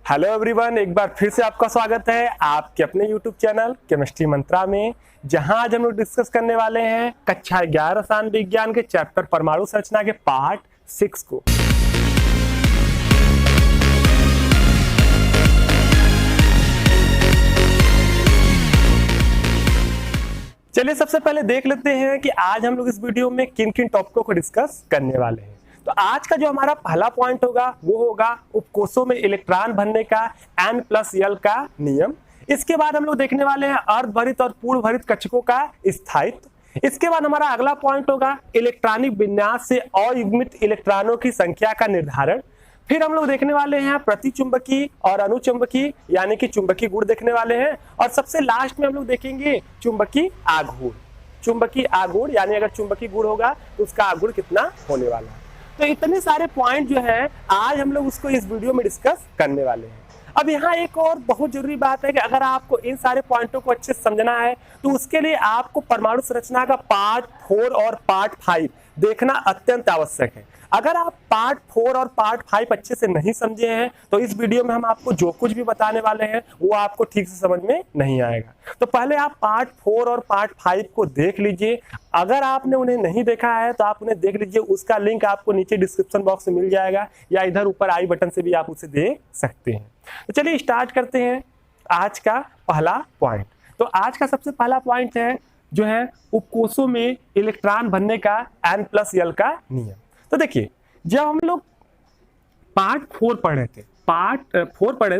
Hello everyone, एक बार फिर से आपका स्वागत है आपके अपने यूट्यूब चैनल केमिस्ट्री मंत्रा में, जहां आज हम लोग डिस्कस करने वाले हैं कक्षा 11 रसायन विज्ञान के चैप्टर परमाणु संरचना के पार्ट 6 को। चलिए सबसे पहले देख लेते हैं कि आज हम लोग इस वीडियो में किन किन टॉपिकों को डिस्कस करने वाले हैं। तो आज का जो हमारा पहला पॉइंट होगा वो होगा उपकोषों में इलेक्ट्रॉन भरने का N+L का नियम। इसके बाद हम लोग देखने वाले हैं अर्धभरित और पूर्ण भरित कक्षकों का स्थायित्व। इसके बाद हमारा अगला पॉइंट होगा इलेक्ट्रॉनिक विन्यास से अयुग्मित इलेक्ट्रॉनों की संख्या का निर्धारण। फिर हम लोग देखने वाले हैं प्रतिचुंबकीय और अनुचुंबकीय यानी कि चुंबकीय गुण देखने वाले हैं, और सबसे लास्ट में हम लोग देखेंगे चुंबकीय आघूर्ण। चुंबकीय आघूर्ण यानी अगर चुंबकीय गुण होगा तो उसका आघूर्ण कितना होने वाला है। तो इतने सारे पॉइंट जो है आज हम लोग उसको इस वीडियो में डिस्कस करने वाले हैं। अब यहाँ एक और बहुत जरूरी बात है कि अगर आपको इन सारे पॉइंटों को अच्छे से समझना है तो उसके लिए आपको परमाणु संरचना का पार्ट 4 और पार्ट 5 देखना अत्यंत आवश्यक है। अगर आप पार्ट 4 और पार्ट 5 अच्छे से नहीं समझे हैं तो इस वीडियो में हम आपको जो कुछ भी बताने वाले हैं वो आपको ठीक से समझ में नहीं आएगा। तो पहले आप पार्ट 4 और पार्ट 5 को देख लीजिए। अगर आपने उन्हें नहीं देखा है तो आप उन्हें देख लीजिए, उसका लिंक आपको नीचे डिस्क्रिप्शन बॉक्स में मिल जाएगा या इधर ऊपर आई बटन से भी आप उसे देख सकते हैं। तो चलिए स्टार्ट करते हैं आज का पहला पॉइंट। तो आज का सबसे पहला पॉइंट है जो है उपकोषों में इलेक्ट्रॉन भरने का N+L का नियम। तो देखिए, जब हम लोग पार्ट 4 पढ़ रहे थे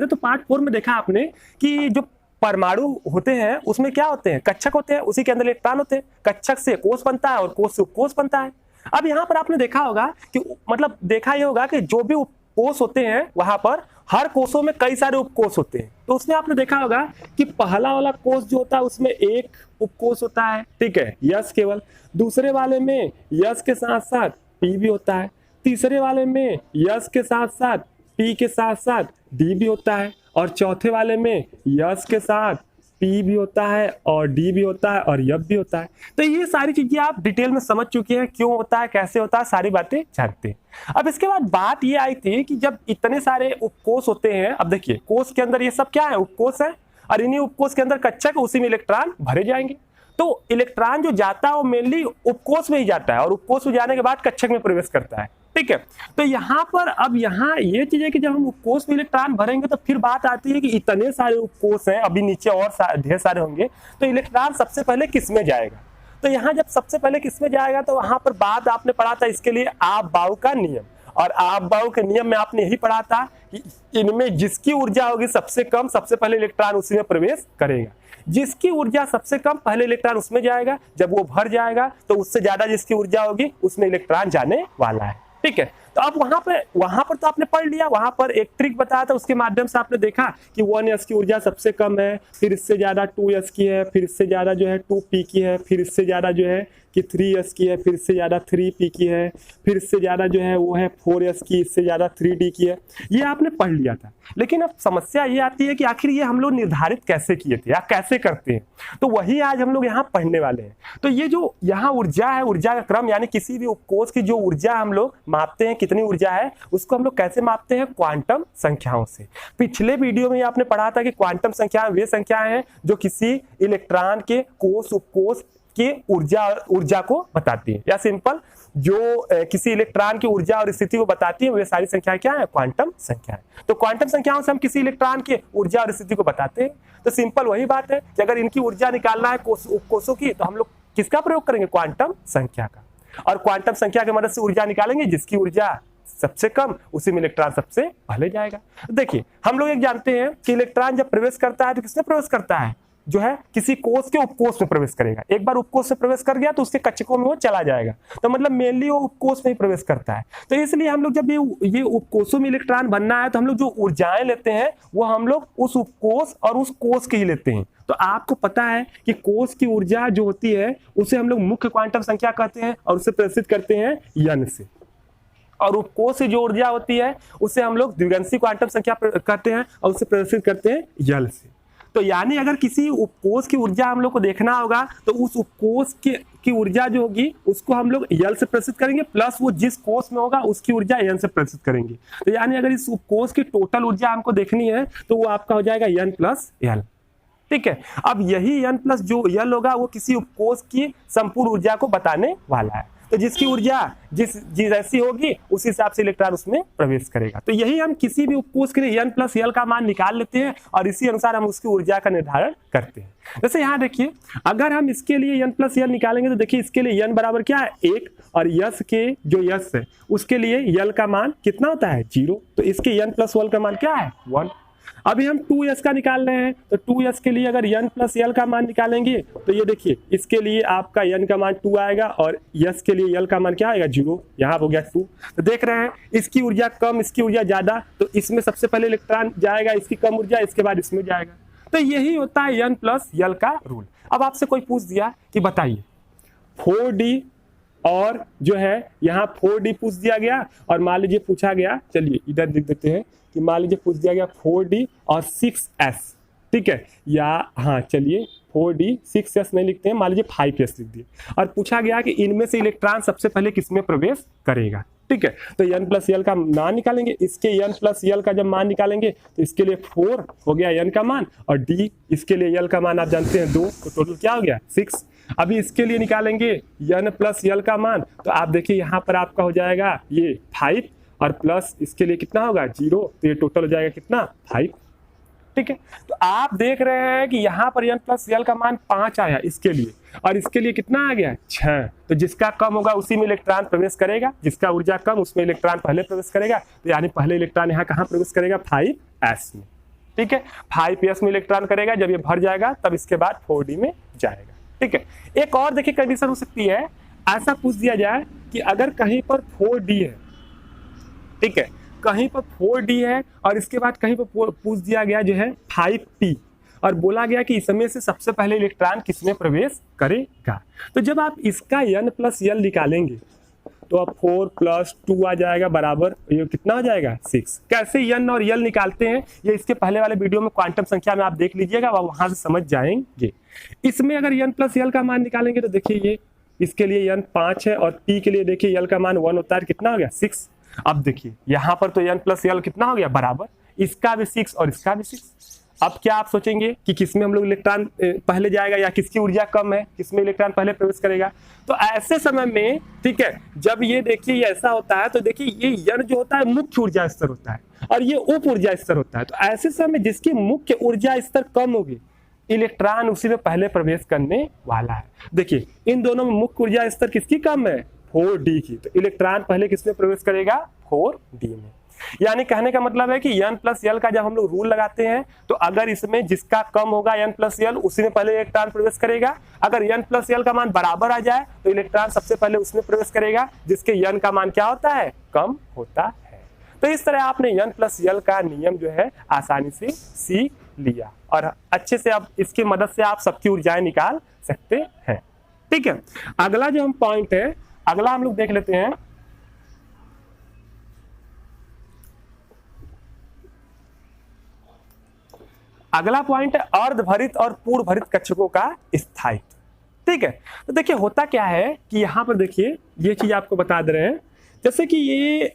तो पार्ट 4 में देखा आपने कि जो परमाणु होते हैं उसमें क्या होते हैं, कक्षक होते हैं, उसी के अंदर इलेक्ट्रॉन होते हैं। कक्षक से कोष बनता है और कोष से उपकोष बनता है। अब यहाँ पर आपने देखा होगा कि मतलब देखा ये होगा कि जो भी उपकोष होते हैं वहां पर हर कोषों में कई सारे उपकोष होते हैं। तो उसमें आपने देखा होगा कि पहला वाला कोष जो होता है उसमें एक उपकोष होता है, ठीक है, यस केवल। दूसरे वाले में यस के साथ साथ पी भी होता है। तीसरे वाले में यस के साथ साथ पी के साथ साथ डी भी होता है, और चौथे वाले में यस के साथ पी भी होता है और डी भी होता है और यफ भी होता है। तो ये सारी चीजें आप डिटेल में समझ चुके हैं, क्यों होता है, कैसे होता है, सारी बातें जानते हैं। अब इसके बाद बात ये आई थी कि जब इतने सारे उपकोष होते हैं, अब देखिए कोष के अंदर ये सब क्या है, उपकोष है, और इन्हीं उपकोष के अंदर कक्षक, उसी में इलेक्ट्रॉन भरे जाएंगे। तो इलेक्ट्रॉन जो जाता है वो मेनली उपकोष में ही जाता है और उपकोष में जाने के बाद कक्षक में प्रवेश करता है, ठीक है। तो यहाँ पर अब यहाँ ये चीज है कि जब हम उपकोष में इलेक्ट्रॉन भरेंगे तो फिर बात आती है कि इतने सारे उपकोष हैं, अभी नीचे और ढेर सारे होंगे, तो इलेक्ट्रॉन सबसे पहले किस में जाएगा। तो यहाँ जब सबसे पहले किस में जाएगा तो वहां पर बात आपने पढ़ा था इसके लिए आप-बाऊ का नियम, और आप-बाऊ के नियम में आपने यही पढ़ा था कि इनमें जिसकी ऊर्जा होगी सबसे कम, सबसे पहले इलेक्ट्रॉन उसी में प्रवेश करेगा। जिसकी ऊर्जा सबसे कम, पहले इलेक्ट्रॉन उसमें जाएगा, जब वो भर जाएगा तो उससे ज्यादा जिसकी ऊर्जा होगी उसमें इलेक्ट्रॉन जाने वाला है, ठीक है। तो अब वहां पर तो आपने पढ़ लिया, वहां पर एक ट्रिक बताया था, उसके माध्यम से आपने देखा कि 1s की ऊर्जा सबसे कम है, फिर इससे ज्यादा 2s की है, फिर इससे ज्यादा जो है 2p की है, फिर इससे ज्यादा जो है कि 3s की है, फिर इससे ज्यादा 3p की है, फिर इससे ज्यादा जो है वो है 4s की, इससे ज्यादा 3d की है। ये आपने पढ़ लिया था। लेकिन अब समस्या ये आती है कि आखिर ये हम लोग निर्धारित कैसे किए थे या कैसे करते हैं, तो वही आज हम लोग यहाँ पढ़ने वाले हैं। तो ये जो यहाँ ऊर्जा है, ऊर्जा का क्रम यानी किसी भी उपकोष की जो ऊर्जा हम लोग मापते हैं, कितनी ऊर्जा है, उसको हम लोग कैसे मापते हैं, क्वांटम संख्याओं से। पिछले वीडियो में आपने पढ़ा था कि क्वांटम संख्याएं वे संख्याएं हैं जो किसी इलेक्ट्रॉन के कोष उपकोष की ऊर्जा को बताती है, या सिंपल जो किसी इलेक्ट्रॉन की ऊर्जा और स्थिति को बताती है वे सारी संख्याएं क्या है, क्वांटम संख्याएं। तो क्वांटम संख्याओं से हम किसी इलेक्ट्रॉन की ऊर्जा और स्थिति को बताते हैं। तो सिंपल वही बात है कि अगर इनकी ऊर्जा निकालना है उपकोषों की तो हम लोग किसका प्रयोग करेंगे, क्वांटम संख्या का। और क्वांटम संख्या की मदद से ऊर्जा निकालेंगे, जिसकी ऊर्जा सबसे कम उसी में इलेक्ट्रॉन सबसे पहले जाएगा। देखिए हम लोग एक जानते हैं कि इलेक्ट्रॉन जब प्रवेश करता है तो किसमें प्रवेश करता है, जो है किसी कोष के उपकोष में प्रवेश करेगा। एक बार उपकोष से प्रवेश कर गया तो उसके कक्षकों में वो चला जाएगा, तो मतलब मेनली वो उपकोष में ही प्रवेश करता है। तो इसलिए हम लोग जब ये उपकोषों में इलेक्ट्रॉन बनना है तो हम लोग जो ऊर्जाएं लेते हैं वो हम लोग उस उपकोष और उस कोष की ही लेते हैं। तो आपको पता है कि कोष की ऊर्जा जो होती है उसे हम लोग मुख्य क्वांटम संख्या कहते हैं और उसे प्रदर्शित करते हैं n से, और उपकोष से जो ऊर्जा होती है उसे हम लोग द्विगंशी क्वांटम संख्या कहते हैं और उसे प्रदर्शित करते हैं l से। तो यानी अगर किसी उपकोष की ऊर्जा हम लोग को देखना होगा तो उस उपकोष की ऊर्जा जो होगी उसको हम लोग L से प्रदर्शित करेंगे, प्लस वो जिस कोष में होगा उसकी ऊर्जा N से प्रदर्शित करेंगे। तो यानी अगर इस कोष की टोटल ऊर्जा हमको देखनी है तो वो आपका हो जाएगा N प्लस L। ठीक है, अब यही N प्लस जो L होगा वो किसी उपकोष की संपूर्ण ऊर्जा को बताने वाला है। तो जिसकी ऊर्जा जैसी होगी उस हिसाब से इलेक्ट्रॉन उसमें प्रवेश करेगा। तो यही हम किसी भी उपकोष के लिए N प्लस L का मान निकाल लेते हैं और इसी अनुसार हम उसकी ऊर्जा का निर्धारण करते हैं। जैसे यहाँ देखिए, अगर हम इसके लिए N प्लस L निकालेंगे तो देखिए इसके लिए N बराबर क्या है 1 और यस के जो यस है उसके लिए L का मान कितना होता है 0। तो इसके N प्लस L का मान क्या है 1। अभी हम 2s का निकाल रहे हैं तो 2s के लिए अगर N प्लस L का मान निकालेंगे तो ये देखिए इसके लिए आपका N का मान 2 आएगा और s के लिए L का मान क्या आएगा 0। यहाँ हो गया 2। तो देख रहे हैं इसकी ऊर्जा कम इसकी ऊर्जा ज्यादा, तो इसमें सबसे पहले इलेक्ट्रॉन जाएगा, इसकी कम ऊर्जा, इसके बाद इसमें जाएगा। तो यही होता है N प्लस L का रूल। अब आपसे कोई पूछ दिया कि बताइए 4D और जो है यहाँ 4D पूछ दिया गया और मान लीजिए पूछा गया, चलिए इधर लिख देते हैं कि मान लीजिए पूछ दिया गया 4D और 6s। ठीक है, या हाँ चलिए 4D 6s नहीं लिखते हैं, मान लीजिए 5s लिख दिए और पूछा गया कि इनमें से इलेक्ट्रॉन सबसे पहले किसमें प्रवेश करेगा। ठीक है, तो N प्लस L का मान निकालेंगे, इसके N प्लस L का जब मान निकालेंगे तो इसके लिए 4 हो गया N का मान और D इसके लिए L का मान आप जानते हैं 2, तो टोटल क्या हो गया 6। अभी इसके लिए निकालेंगे N प्लस L का मान, तो आप देखिए यहाँ पर आपका हो जाएगा ये 5 और प्लस इसके लिए कितना होगा 0, तो ये टोटल हो जाएगा कितना 5। ठीक है, तो आप देख रहे हैं कि यहाँ पर N प्लस L का मान 5 आया इसके लिए और इसके लिए कितना आ गया 6। तो जिसका कम होगा उसी में इलेक्ट्रॉन प्रवेश करेगा, जिसका ऊर्जा कम उसमें इलेक्ट्रॉन पहले प्रवेश करेगा। तो यानी पहले इलेक्ट्रॉन यहाँ कहाँ प्रवेश करेगा 5s में। ठीक है, 5s में इलेक्ट्रॉन करेगा, जब ये भर जाएगा तब इसके बाद 4D में जाएगा। ठीक है, एक और देखिए कंडीशन हो सकती है, ऐसा पूछ दिया जाए कि अगर कहीं पर 4D है, ठीक है, कहीं पर 4D है और इसके बाद कहीं पर पूछ दिया गया जो है 5p और बोला गया कि इसमें से सबसे पहले इलेक्ट्रॉन किसमें प्रवेश करेगा। तो जब आप इसका N प्लस L निकालेंगे तो अब 4 प्लस 2 आ जाएगा बराबर ये कितना हो जाएगा 6। कैसे N और L निकालते हैं ये इसके पहले वाले वीडियो में क्वांटम संख्या में आप देख लीजिएगा, वहां से समझ जाएंगे। इसमें अगर N प्लस L का मान निकालेंगे तो देखिए ये इसके लिए N 5 है और P के लिए देखिए L का मान 1 होता है, कितना हो गया 6। अब देखिए यहाँ पर तो N प्लस L कितना हो गया बराबर, इसका भी 6 और इसका भी 6। अब क्या आप सोचेंगे कि किसमें हम लोग इलेक्ट्रॉन पहले जाएगा या किसकी ऊर्जा कम है, किसमें इलेक्ट्रॉन पहले प्रवेश करेगा। तो ऐसे समय में ठीक है, जब ये देखिए ये ऐसा होता है तो देखिए ये N जो होता है मुख्य ऊर्जा स्तर होता है और ये उप ऊर्जा स्तर होता है। तो ऐसे समय जिसकी मुख्य ऊर्जा स्तर कम होगी इलेक्ट्रॉन उसी में पहले प्रवेश करने वाला है। देखिए इन दोनों में मुख्य ऊर्जा स्तर किसकी कम है 4D की, तो इलेक्ट्रॉन पहले किसमें प्रवेश करेगा 4D में। यानी कहने का मतलब है कि N प्लस L का जब हम लोग रूल लगाते हैं तो अगर इसमें जिसका कम होगा N प्लस L उसी में पहले इलेक्ट्रॉन प्रवेश करेगा। अगर N प्लस L का मान बराबर आ जाए तो इलेक्ट्रॉन सबसे पहले उसमें प्रवेश करेगा जिसके N का मान क्या होता है कम होता है। तो इस तरह आपने N प्लस L का नियम जो है आसानी से सीख लिया और अच्छे से अब इसकी मदद से आप सबकी ऊर्जाएं निकाल सकते हैं। ठीक है, अगला जो हम पॉइंट है अगला हम लोग देख लेते हैं। अगला पॉइंट है अर्धभरित और पूर्ण भरित कक्षकों का स्थायित्व। ठीक है, तो देखिए होता क्या है कि यहाँ पर देखिए ये चीज आपको बता दे रहे हैं, जैसे कि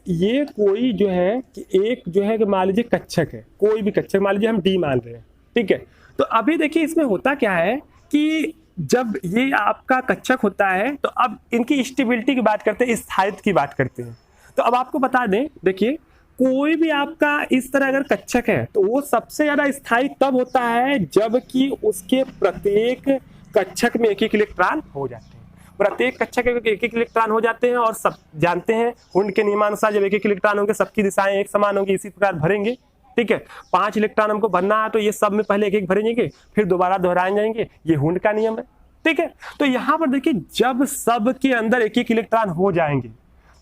ये कोई जो है कि एक जो है कि मान लीजिए कक्षक है, कोई भी कक्षक मान लीजिए हम D मान रहे हैं। ठीक है, तो अभी देखिए इसमें होता क्या है कि जब ये आपका कक्षक होता है तो अब इनकी स्टेबिलिटी की बात करते हैं, स्थायित्व की बात करते हैं। तो अब आपको बता दें, देखिए कोई भी आपका इस तरह अगर कक्षक है तो वो सबसे ज्यादा स्थायी तब होता है जबकि उसके प्रत्येक कक्षक में एक एक इलेक्ट्रॉन हो जाते हैं। प्रत्येक कक्षक में एक एक इलेक्ट्रॉन हो जाते हैं और सब जानते हैं हुंड के नियमानुसार जब एक एक इलेक्ट्रॉन होंगे सबकी दिशाएं एक समान होंगी, इसी प्रकार भरेंगे। ठीक है, 5 इलेक्ट्रॉन हमको भरना है तो ये सब में पहले एक एक भरेंगे फिर दोबारा दोहराए जाएंगे, ये हुंड का नियम है। ठीक है, तो यहाँ पर देखिए जब सब के अंदर एक एक इलेक्ट्रॉन हो जाएंगे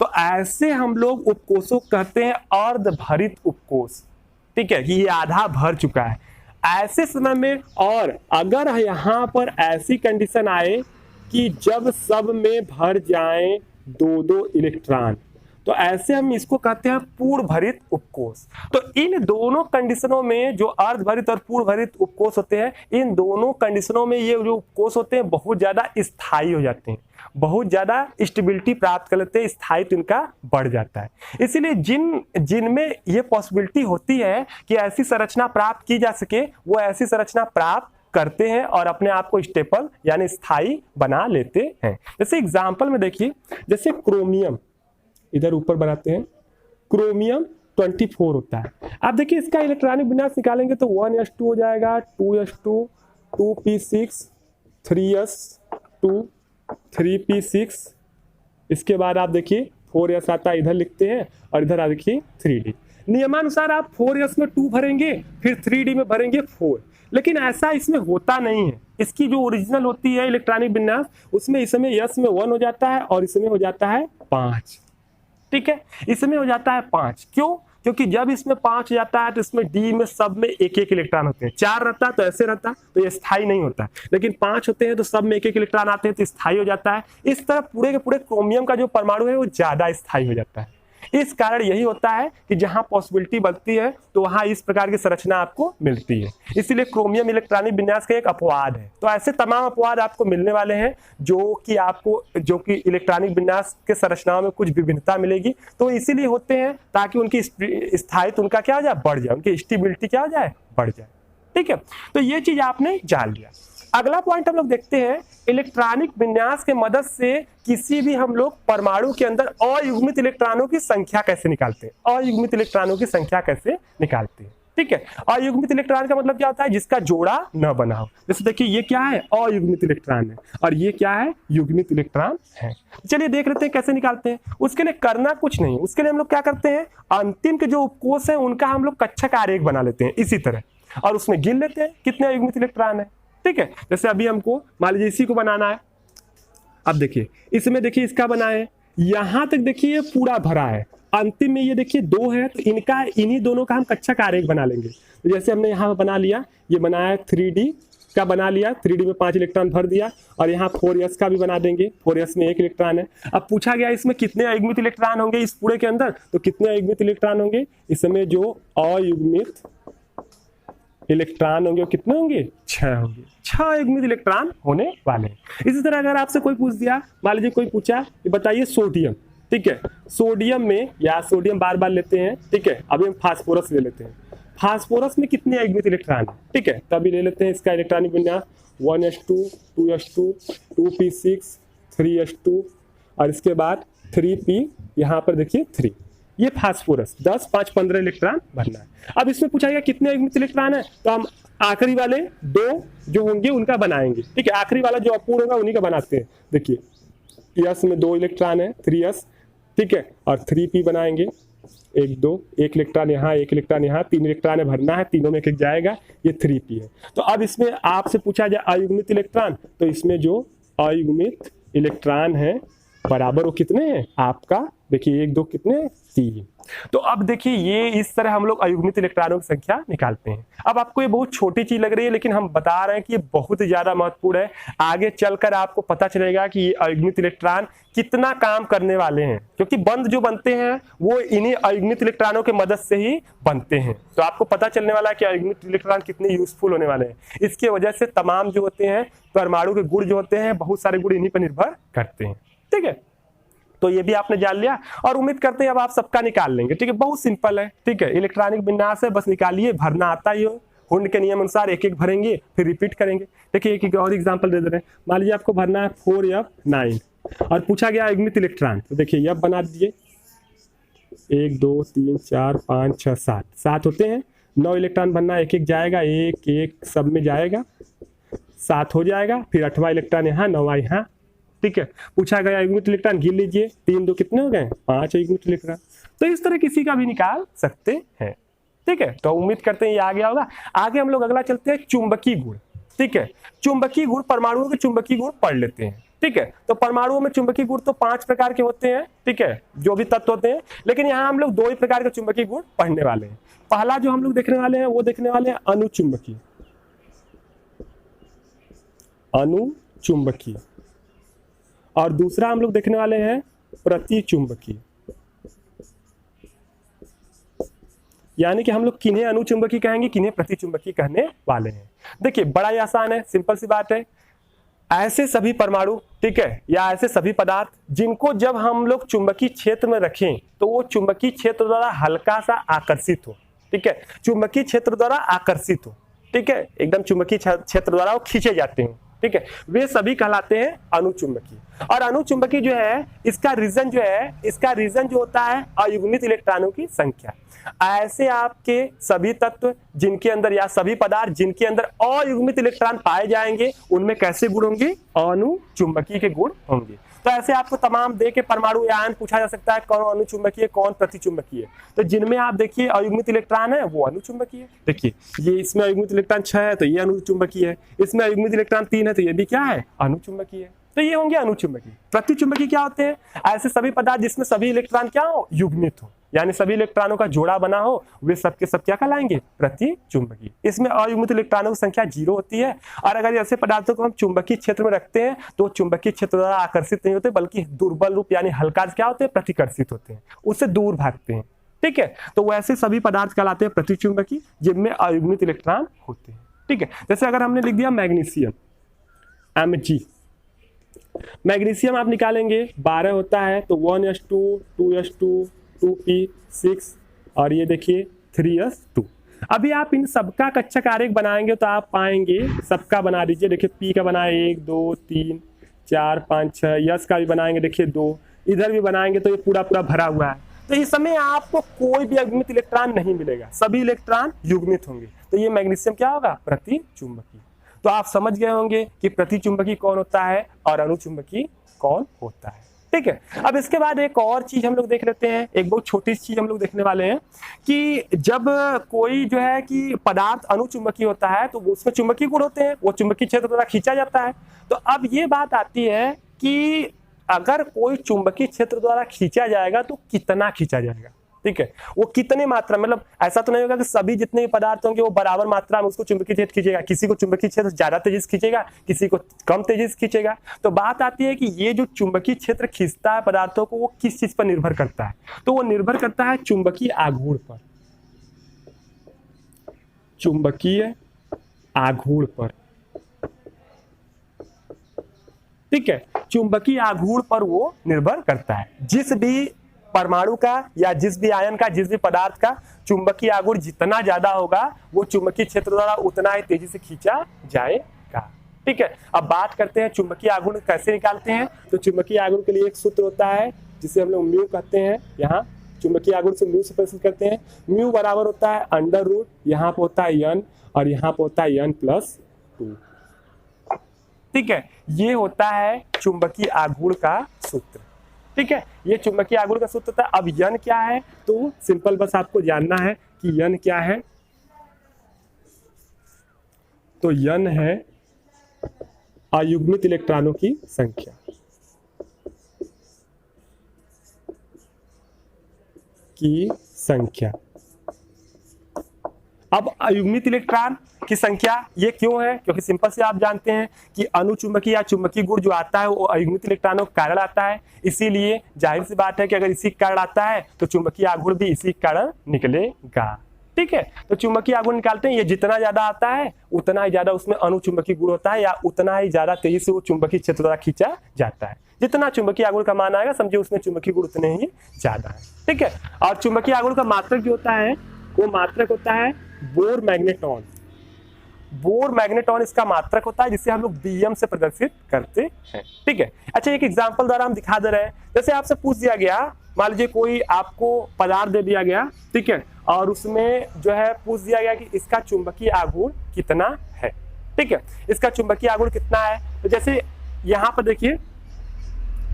तो ऐसे हम लोग उपकोषों कहते हैं अर्धभरित उपकोष। ठीक है, ये आधा भर चुका है ऐसे समय में। और अगर यहाँ पर ऐसी कंडीशन आए कि जब सब में भर जाएं 2-2 इलेक्ट्रॉन तो ऐसे हम इसको कहते हैं पूर्ण भरित उपकोष। तो इन दोनों कंडीशनों में जो अर्धभरित और पूर्ण भरित उपकोष होते हैं, इन दोनों कंडीशनों में ये जो उपकोष होते हैं बहुत ज्यादा स्थायी हो जाते हैं, बहुत ज्यादा स्टेबिलिटी प्राप्त कर लेते हैं, स्थायित्व इनका बढ़ जाता है। इसीलिए जिनमें ये पॉसिबिलिटी होती है कि ऐसी संरचना प्राप्त की जा सके, वो ऐसी संरचना प्राप्त करते हैं और अपने आप को स्टेबल यानी स्थायी बना लेते हैं। जैसे एग्जांपल में देखिए, जैसे क्रोमियम इधर ऊपर बनाते हैं, क्रोमियम 24 होता है। आप देखिए इसका इलेक्ट्रॉनिक विन्यास निकालेंगे तो 1s2 हो जाएगा, 2s2, 2p6, 3s2, 3p6, इसके बाद आप देखिए 4s आता है, इधर लिखते हैं, और इधर आप देखिए 3d। नियमानुसार आप 4s में 2 भरेंगे, फिर 3d में भरेंगे 4, लेकिन ऐसा इसमें होता नहीं है। इसकी जो ओरिजिनल होती है इलेक्ट्रॉनिक विन्यास, उसमें इसमें यस में 1 हो जाता है और इसमें हो जाता है 5। ठीक है, इसमें हो जाता है 5। क्यों? क्योंकि जब इसमें 5 जाता है तो इसमें डी में सब में एक एक इलेक्ट्रॉन होते हैं। 4 रहता तो ऐसे रहता तो ये स्थायी नहीं होता, लेकिन 5 होते हैं तो सब में एक एक इलेक्ट्रॉन आते हैं तो स्थायी हो जाता है। इस तरह पूरे के पूरे क्रोमियम का जो परमाणु है वो ज्यादा स्थायी हो जाता है। इस कारण यही होता है कि जहां पॉसिबिलिटी बनती है तो वहां इस प्रकार की संरचना आपको मिलती है। इसीलिए क्रोमियम इलेक्ट्रॉनिक विन्यास का एक अपवाद है। तो ऐसे तमाम अपवाद आपको मिलने वाले हैं जो कि इलेक्ट्रॉनिक विन्यास के संरचनाओं में कुछ विभिन्नता मिलेगी। तो इसीलिए होते हैं ताकि उनकी स्थायित्व उनका क्या हो जाए, बढ़ जाए, उनकी स्टेबिलिटी क्या हो जाए, बढ़ जाए। ठीक है, तो ये चीज आपने जान लिया। अगला पॉइंट हम लोग देखते हैं, इलेक्ट्रॉनिक विन्यास के मदद से किसी भी हम लोग परमाणु के अंदर अयुग्मित इलेक्ट्रॉनों की संख्या कैसे निकालते हैं। अयुग्मित इलेक्ट्रॉनों की संख्या कैसे निकालते हैं। ठीक है, अयुग्मित इलेक्ट्रॉन का मतलब क्या होता है, जिसका जोड़ा न बना हो। जैसे देखिए ये क्या है, अयुग्मित इलेक्ट्रॉन है, और ये क्या है, युग्मित इलेक्ट्रॉन है। चलिए देख लेते हैं कैसे निकालते हैं। उसके लिए करना कुछ नहीं, उसके लिए हम लोग क्या करते हैं, अंतिम के जो उपकोष है उनका हम लोग कक्षक आरेख बना लेते हैं इसी तरह, और उसमें गिन लेते हैं कितने अयुग्मित इलेक्ट्रॉन है। ठीक है, जैसे अभी हमको मान लीजिए इसी को बनाना है। अब देखिए इसमें देखिए इसका बना है, यहां तक देखिए ये पूरा भरा है, अंतिम में ये देखिए 2 है, तो इन्हीं दोनों का हम कक्षक आरेख बना लेंगे। तो जैसे हमने यहाँ बना लिया, ये बनाया 3d का बना लिया, 3d में 5 इलेक्ट्रॉन भर दिया, और यहाँ 4s का भी बना देंगे, 4s में 1 इलेक्ट्रॉन है। अब पूछा गया इसमें कितने अयुग्मित इलेक्ट्रॉन होंगे इस पूरे के अंदर, तो कितने अयुग्मित इलेक्ट्रॉन होंगे इसमें, जो अयुग्मित इलेक्ट्रॉन होंगे वो कितने होंगे, 6 होंगे। 6 अयुग्मित इलेक्ट्रॉन होने वाले हैं। इसी तरह अगर आपसे कोई पूछ दिया, मान लीजिए कोई पूछा कि बताइए सोडियम, ठीक है, सोडियम में, या सोडियम बार बार लेते हैं, ठीक है, अभी हम फास्फोरस ले लेते हैं, फास्फोरस में कितने अयुग्मित इलेक्ट्रॉन है, ठीक है, तभी ले लेते हैं इसका इलेक्ट्रॉनिक विन्यास 1s2, 2s2, 2p6, 3s2, और इसके बाद 3p, यहाँ पर देखिए 3, ये फास्फोरस 10, 5, 15 इलेक्ट्रॉन भरना है। अब इसमें पूछा गया कितने अयुग्मित इलेक्ट्रॉन है, तो हम आखिरी वाले 2 जो होंगे उनका बनाएंगे। ठीक है, आखिरी वाला जो अपूर्ण होगा उन्हीं का बनाते हैं। देखिए यस में 2 इलेक्ट्रॉन है, 3s, ठीक है, और 3p बनाएंगे, 1, 2, 1 इलेक्ट्रॉन यहाँ, 1 इलेक्ट्रॉन यहाँ, 3 इलेक्ट्रॉन भरना है, तीनों में एक जाएगा, ये 3p है। तो अब इसमें आपसे पूछा जाए अयुग्मित इलेक्ट्रॉन, तो इसमें जो अयुग्मित इलेक्ट्रॉन है बराबर वो कितने हैं आपका, देखिए 1, 2 कितने, 3। तो अब देखिए ये इस तरह हम लोग अयुग्मित इलेक्ट्रॉनों की संख्या निकालते हैं। अब आपको ये बहुत छोटी चीज लग रही है, लेकिन हम बता रहे हैं कि ये बहुत ज्यादा महत्वपूर्ण है। आगे चलकर आपको पता चलेगा कि ये अयुग्मित इलेक्ट्रॉन कितना काम करने वाले हैं, क्योंकि बंध जो बनते हैं वो इन्हीं अयुग्मित इलेक्ट्रॉनों की मदद से ही बनते हैं। तो आपको पता चलने वाला है कि अयुग्मित इलेक्ट्रॉन कितने यूजफुल होने वाले हैं। इसकी वजह से तमाम जो होते हैं परमाणु के गुण जो होते हैं, बहुत सारे गुण इन्हीं पर निर्भर करते हैं। ठीक है, तो ये भी आपने जान लिया, और उम्मीद करते हैं अब आप सबका निकाल लेंगे। ठीक है, बहुत सिंपल है। ठीक है, इलेक्ट्रॉनिक विन्यास है, बस निकालिए, भरना आता ही हो, हुंड के नियम अनुसार एक एक भरेंगे फिर रिपीट करेंगे। देखिए एक और एग्जांपल दे दे रहे हैं, मान लीजिए आपको भरना है 4f9 और पूछा गया अयुग्मित इलेक्ट्रॉन, तो देखिए f बना दीजिए, 1, 2, 3, 4, 5, 6, 7 होते हैं। 9 इलेक्ट्रॉन भरना, एक एक जाएगा, 1, 1 सब में जाएगा, 7 हो जाएगा, फिर 8वां इलेक्ट्रॉन यहाँ, 9वां यहाँ। ठीक है, पूछा गया अयुग्मित इलेक्ट्रॉन, गिन लीजिए, 3, 2 कितने हो गए, 5 अयुग्मित इलेक्ट्रॉन। तो इस तरह किसी का भी निकाल सकते हैं। ठीक है, तो उम्मीद करते हैं ये आ गया होगा। आगे हम लोग अगला चलते हैं चुंबकीय गुण। ठीक है, चुंबकीय गुण, परमाणुओं के चुंबकीय गुण पढ़ लेते हैं। ठीक है, तो परमाणुओं में चुंबकीय गुण तो 5 प्रकार के होते हैं। ठीक है, जो भी तत्व होते हैं, लेकिन यहाँ हम लोग 2 ही प्रकार के चुंबकीय गुण पढ़ने वाले हैं। पहला जो हम लोग देखने वाले हैं वो देखने वाले हैं अनुचुंबकीय, अनुचुंबकीय, और दूसरा हम लोग देखने वाले हैं प्रतिचुंबकीय, यानी कि हम लोग किन्हें अनुचुंबकीय कहेंगे, किन्हें प्रतिचुंबकीय कहने वाले हैं। देखिए बड़ा ही आसान है, सिंपल सी बात है। ऐसे सभी परमाणु, ठीक है, या ऐसे सभी पदार्थ जिनको जब हम लोग चुंबकीय क्षेत्र में रखें तो वो चुंबकीय क्षेत्र द्वारा हल्का सा आकर्षित हो, ठीक है, चुंबकीय क्षेत्र द्वारा आकर्षित हो, ठीक है, एकदम चुंबकीय क्षेत्र द्वारा वो खींचे जाते हैं, ठीक है, वे सभी कहलाते हैं अनुचुंबकीय। और अनुचुंबकीय जो है इसका रीजन जो होता है अयुग्मित इलेक्ट्रॉनों की संख्या। ऐसे आपके सभी तत्व जिनके अंदर या सभी पदार्थ जिनके अंदर अयुग्मित इलेक्ट्रॉन पाए जाएंगे उनमें कैसे गुण होंगे, अनुचुंबकीय के गुण होंगे। तो ऐसे आपको तमाम दे के परमाणु या आयन पूछा जा सकता है कौन अनुचुंबकीय कौन प्रतिचुंबकीय। तो जिनमें आप देखिए अयुग्मित इलेक्ट्रॉन है वो अनुचुंबकीय है। देखिए ये इसमें अयुग्मित इलेक्ट्रॉन 6 है तो ये अनुचुंबकीय है, इसमें अयुग्मित इलेक्ट्रॉन 3 है तो ये भी क्या है, अनुचुंबकीय है। तो ये होंगे अनुचुंबकीय। प्रतिचुंबकीय क्या होते हैं, ऐसे सभी पदार्थ जिसमें सभी इलेक्ट्रॉन क्या हो, युग्मित हो, यानी सभी इलेक्ट्रॉनों का जोड़ा बना हो, वे सब के सब क्या कहलाएंगे, प्रतिचुंबकीय। इसमें अयुग्मित इलेक्ट्रॉनों की संख्या 0 होती है। और अगर ऐसे पदार्थों को हम चुंबकीय क्षेत्र में रखते हैं तो चुंबकीय क्षेत्र द्वारा आकर्षित नहीं होते बल्कि दुर्बल रूप यानी हल्का क्या होते हैं, प्रतिकर्षित होते हैं, उससे दूर भागते हैं, ठीक है। तो वैसे सभी पदार्थ कहलाते हैं प्रतिचुंबकीय जिनमें अयुग्मित इलेक्ट्रॉन होते हैं, ठीक है। जैसे अगर हमने लिख दिया मैग्नीशियम Mg, मैग्नीशियम आप निकालेंगे 12 होता है तो 1s2 2s2 2p6 और ये देखिए 3s2। अभी आप इन सबका कक्षक आरेख बनाएंगे तो आप पाएंगे, सबका बना दीजिए, देखिए p का बनाए 1 2 3 4 5 6, यस का भी बनाएंगे देखिए 2, इधर भी बनाएंगे तो ये पूरा पूरा भरा हुआ है। तो इस समय आपको कोई भी अयुग्मित इलेक्ट्रॉन नहीं मिलेगा, सभी इलेक्ट्रॉन युग्मित होंगे। तो ये मैग्नीशियम क्या होगा, प्रतिचुंबकीय। तो आप समझ गए होंगे कि प्रतिचुंबकीय कौन होता है और अनुचुंबकीय कौन होता है, ठीक है। अब इसके बाद एक और चीज हम लोग देख लेते हैं, एक बहुत छोटी सी चीज हम लोग देखने वाले हैं कि जब कोई जो है कि पदार्थ अनुचुंबकीय होता है तो उसमें चुंबकीय गुण होते हैं, वो चुंबकीय क्षेत्र द्वारा खींचा जाता है। तो अब ये बात आती है कि अगर कोई चुंबकीय क्षेत्र द्वारा खींचा जाएगा तो कितना खींचा जाएगा, ठीक है, वो कितनी मात्रा, मतलब ऐसा तो नहीं होगा कि सभी जितने भी पदार्थ होंगे वो बराबर मात्रा में उसको चुंबकीय क्षेत्र खींचेगा, किसी को चुंबकीय क्षेत्र ज्यादा तेजी से खींचेगा, किसी को कम तेजी से खींचेगा। तो बात आती है कि ये जो चुंबकीय क्षेत्र खींचता है पदार्थों को वो किस चीज पर निर्भर करता है, तो वो निर्भर करता है चुंबकीय आघूर्ण पर, चुंबकीय आघूर्ण पर, ठीक है, चुंबकीय आघूर्ण पर वो निर्भर करता है। जिस भी परमाणु का या जिस भी आयन का, जिस भी पदार्थ का चुंबकीय आघूर्ण जितना ज्यादा होगा वो चुंबकीय क्षेत्र द्वारा उतना ही तेजी से खींचा जाएगा, ठीक है। अब बात करते हैं चुंबकीय आघूर्ण कैसे निकालते हैं। तो चुंबकीय आघूर्ण के लिए एक सूत्र होता है जिसे हम लोग म्यू कहते हैं। यहाँ चुंबकीय आघूर्ण से म्यू से प्रस्तुत करते हैं। म्यू बराबर होता है √, यहाँ पे होता है n और यहाँ पे होता है n+2, ठीक है। ये होता है चुंबकीय आघूर्ण का सूत्र, ठीक है। ये चुंबकीय आघूर्ण का सूत्र था। अब यन क्या है, तो सिंपल बस आपको जानना है कि यन क्या है। तो यन है अयुग्मित इलेक्ट्रॉनों की संख्या, अब अयुग्मित इलेक्ट्रॉन की संख्या ये क्यों है, क्योंकि सिंपल से आप जानते हैं कि अनुचुंबकीय या चुंबकीय गुण जो आता है वो अयुग्मित इलेक्ट्रॉनों के कारण आता है, इसीलिए जाहिर सी बात है कि अगर इसी के कारण आता है तो चुंबकीय आघूर्ण भी इसी के कारण निकलेगा, ठीक है। तो चुंबकीय आघूर्ण निकालते हैं, ये जितना ज्यादा आता है उतना ही ज्यादा उसमें अनुचुंबकीय गुण होता है या उतना ही ज्यादा तेजी से वो चुंबकीय क्षेत्र द्वारा खींचा जाता है। जितना चुंबकीय आघूर्ण का मान आएगा समझिए उसमें चुंबकीय गुण उतने ही ज्यादा है, ठीक है। और चुंबकीय आघूर्ण का मात्रक जो होता है वो मात्रक होता है बोर मैग्नेटॉन। बोर मैग्नेटॉन इसका मात्रक होता है जिसे हम लोग बीएम से प्रदर्शित करते हैं, ठीक है। अच्छा एक एग्जांपल द्वारा हम दिखा दे रहे हैं। जैसे आपसे पूछ दिया गया, मान लीजिए कोई आपको पदार्थ दे दिया गया, ठीक है, और उसमें जो है पूछ दिया गया कि इसका चुंबकीय आघूर्ण कितना है, ठीक है, इसका चुंबकीय आघूर्ण कितना है। तो जैसे यहाँ पर देखिए,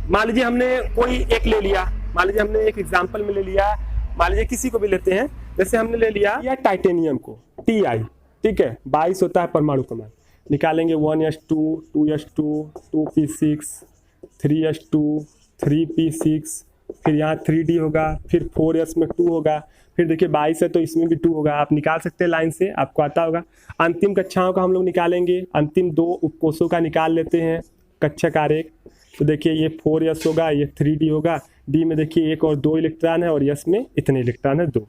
मान लीजिए हमने कोई एक ले लिया, मान लीजिए हमने एक एग्जाम्पल में ले लिया, मान लीजिए किसी को भी लेते हैं, जैसे हमने ले लिया या टाइटेनियम को Ti, ठीक है, 22 होता है परमाणु क्रमांक, निकालेंगे 1s2 2s2 2p6 3s2 3p6, फिर यहाँ 3d होगा, फिर 4s में 2 होगा, फिर देखिए 22 है तो इसमें भी 2 होगा, आप निकाल सकते हैं लाइन से, आपको आता होगा। अंतिम कक्षाओं का हम लोग निकालेंगे, अंतिम 2 उपकोषों का निकाल लेते हैं कक्षक आरेख, तो देखिए ये 4s होगा, ये 3d होगा, d में देखिए 1 और 2 इलेक्ट्रॉन है और s में इतने इलेक्ट्रॉन है 2।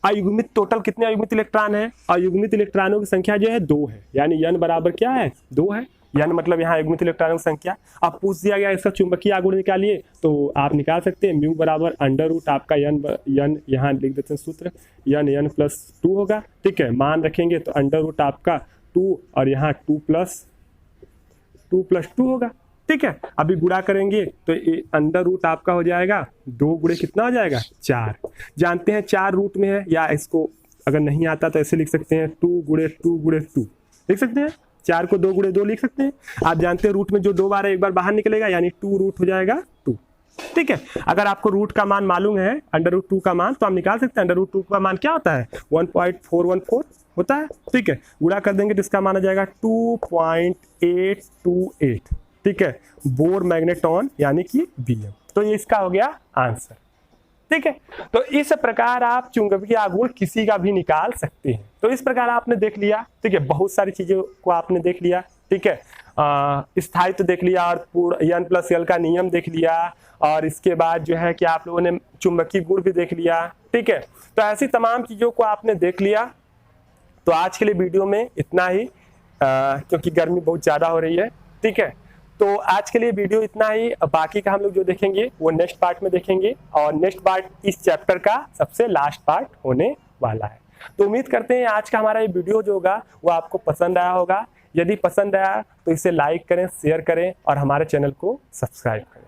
अयुग्मित टोटल कितने अयुग्मित इलेक्ट्रॉन है? अयुग्मित इलेक्ट्रॉनों की संख्या जो है 2 है, यानी n बराबर क्या है 2 है, n मतलब यहाँ अयुग्मित इलेक्ट्रॉनों की संख्या। अब पूछ दिया गया इसका चुंबकीय आघूर्ण निकालिए, तो आप निकाल सकते हैं म्यू बराबर अंडर रूट आपका n यहाँ लिख देते हैं सूत्र n प्लस 2 होगा, ठीक है। मान रखेंगे तो अंडर रूट आपका 2 और यहाँ 2 प्लस 2 होगा, ठीक है। अभी गुणा करेंगे तो अंडर रूट आपका हो जाएगा 2 गुणे कितना हो जाएगा 4। जानते हैं 4 रूट में है, या इसको अगर नहीं आता तो ऐसे लिख सकते हैं 2 गुणे 2 लिख सकते हैं, 4 को 2 गुणे 2 लिख सकते हैं। आप जानते हैं रूट में जो 2 बार है एक बार बाहर निकलेगा, यानी 2 रूट हो जाएगा 2, ठीक है। अगर आपको रूट का मान मालूम है अंडर रूट 2 का मान, तो हम निकाल सकते हैं अंडर रूट 2 का मान क्या होता है 1.414 होता है, ठीक है। गुणा कर देंगे तो इसका मान आ जाएगा 2.828, ठीक है, बोर मैग्नेटॉन यानी कि Bm। तो ये इसका हो गया आंसर, ठीक है। तो इस प्रकार आप चुंबकीय आघूर्ण किसी का भी निकाल सकते हैं। तो इस प्रकार आपने देख लिया, ठीक है, बहुत सारी चीजों को आपने देख लिया, ठीक है। स्थायित्व देख लिया और N+L का नियम देख लिया, और इसके बाद जो है कि आप लोगों ने चुंबकीय गुण भी देख लिया, ठीक है। तो ऐसी तमाम चीजों को आपने देख लिया। तो आज के लिए वीडियो में इतना ही, क्योंकि गर्मी बहुत ज़्यादा हो रही है, ठीक है। तो आज के लिए वीडियो इतना ही, बाकी का हम लोग जो देखेंगे वो नेक्स्ट पार्ट में देखेंगे, और नेक्स्ट पार्ट इस चैप्टर का सबसे लास्ट पार्ट होने वाला है। तो उम्मीद करते हैं आज का हमारा ये वीडियो जो होगा वो आपको पसंद आया होगा। यदि पसंद आया तो इसे लाइक करें, शेयर करें और हमारे चैनल को सब्सक्राइब करें।